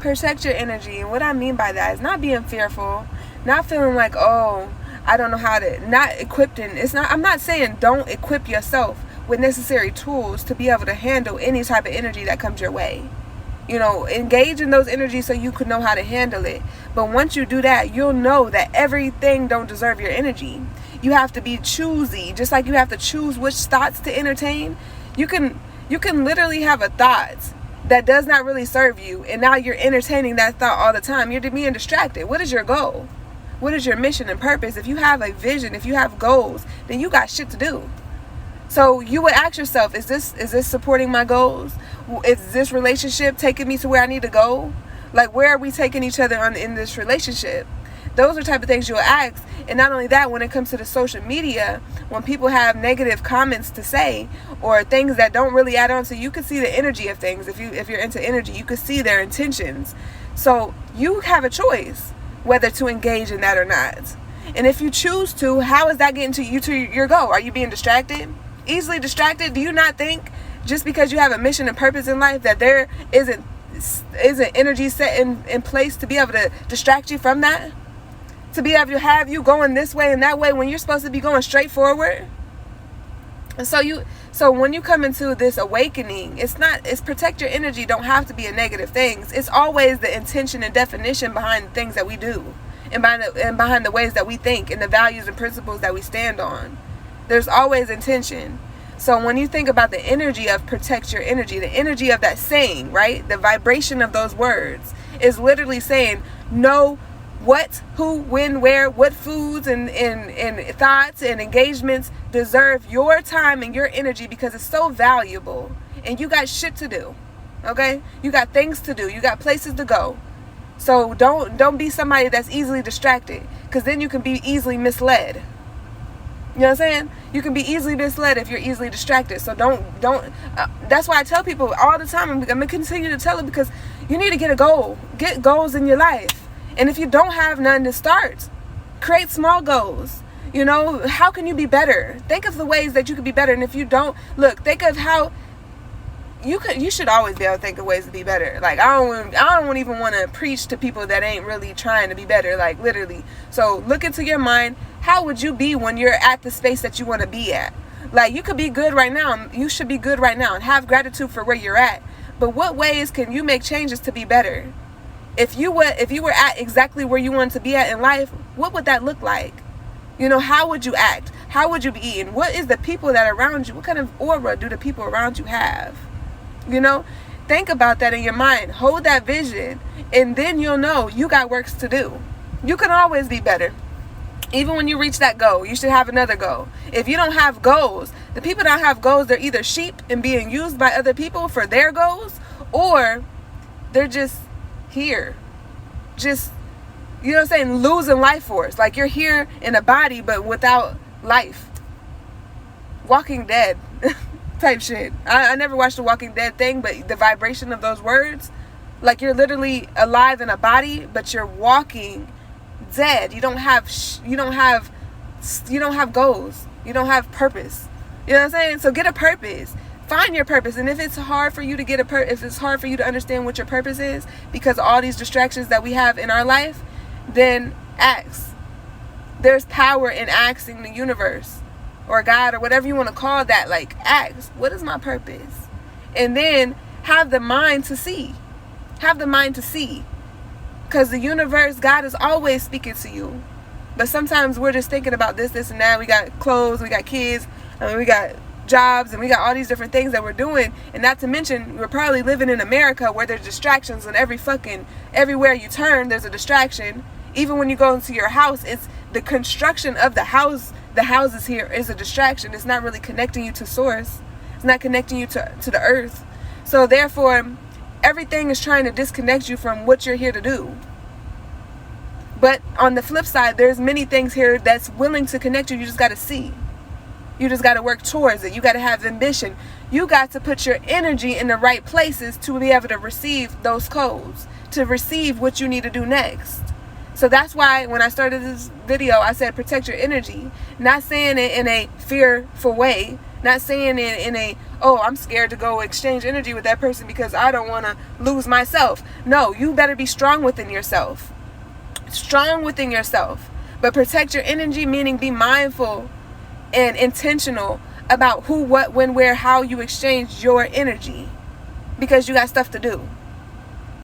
Protect your energy. And what I mean by that is not being fearful, not feeling like, oh, I don't know how to, not equipped in, I'm not saying don't equip yourself with necessary tools to be able to handle any type of energy that comes your way. You know, engage in those energies so you can know how to handle it. But once you do that, you'll know that everything don't deserve your energy. You have to be choosy, just like you have to choose which thoughts to entertain. You can literally have a thought that does not really serve you, and now you're entertaining that thought all the time. You're being distracted. What is your goal? What is your mission and purpose? If you have a vision, if you have goals, then you got shit to do. So you would ask yourself, is this supporting my goals? Is this relationship taking me to where I need to go? Like, where are we taking each other in this relationship? Those are the type of things you'll ask. And not only that, when it comes to the social media, when people have negative comments to say or things that don't really add on, so you can see the energy of things. If you're into energy, you can see their intentions. So you have a choice whether to engage in that or not. And if you choose to, how is that getting you to your goal? Are you being distracted? Easily distracted? Do you not think just because you have a mission and purpose in life that there isn't energy set in place to be able to distract you from that? To be able to have you going this way and that way when you're supposed to be going straight forward? And so when you come into this awakening, it's protect your energy don't have to be a negative thing. It's always the intention and definition behind the things that we do and behind the ways that we think and the values and principles that we stand on. There's always intention. So when you think about the energy of protect your energy, the energy of that saying, right? The vibration of those words is literally saying know what, who, when, where, what foods and thoughts and engagements deserve your time and your energy because it's so valuable and you got shit to do. Okay? You got things to do. You got places to go. So don't be somebody that's easily distracted, because then you can be easily misled. You know what I'm saying? You can be easily misled if you're easily distracted. So don't. That's why I tell people all the time. I'm gonna continue to tell it because you need to get a goal. Get goals in your life. And if you don't have none to start, create small goals. You know, how can you be better? Think of the ways that you could be better. And if you don't, look, think of how you should always be able to think of ways to be better. Like, I don't even want to preach to people that ain't really trying to be better, like literally. So look into your mind. How would you be when you're at the space that you want to be at? Like, you could be good right now. You should be good right now and have gratitude for where you're at. But what ways can you make changes to be better? If you were at exactly where you wanted to be at in life, what would that look like? You know, how would you act? How would you be? And what is the people that are around you? What kind of aura do the people around you have? You know, think about that in your mind. Hold that vision, and then you'll know you got works to do. You can always be better. Even when you reach that goal, you should have another goal. If you don't have goals, the people that have goals, they're either sheep and being used by other people for their goals, or they're just here. Just, you know what I'm saying, losing life force. Like, you're here in a body, but without life. Walking Dead type shit. I never watched the Walking Dead thing, but the vibration of those words, like, you're literally alive in a body, but you're walking dead. You don't have goals. You don't have purpose. You know what I'm saying? So get a purpose. Find your purpose. And if it's hard for you to if it's hard for you to understand what your purpose is because of all these distractions that we have in our life, then ask. There's power in asking the universe or God or whatever you want to call that. Like, ask, what is my purpose? And then have the mind to see. Have the mind to see. Because the universe, God is always speaking to you. But sometimes we're just thinking about this, and that. We got clothes, we got kids, and we got jobs, and we got all these different things that we're doing. And not to mention, we're probably living in America where there's distractions, and everywhere you turn, there's a distraction. Even when you go into your house, it's the construction of the house. The houses here is a distraction. It's not really connecting you to source. It's not connecting you to the earth. So therefore, everything is trying to disconnect you from what you're here to do. But on the flip side, there's many things here that's willing to connect you. You just got to see. You just got to work towards it. You got to have ambition. You got to put your energy in the right places to be able to receive those codes, to receive what you need to do next. So that's why when I started this video, I said protect your energy. Not saying it in a fearful way, Not saying in a, oh, I'm scared to go exchange energy with that person because I don't want to lose myself. No, you better be strong within yourself. Strong within yourself. But protect your energy, meaning be mindful and intentional about who, what, when, where, how you exchange your energy. Because you got stuff to do.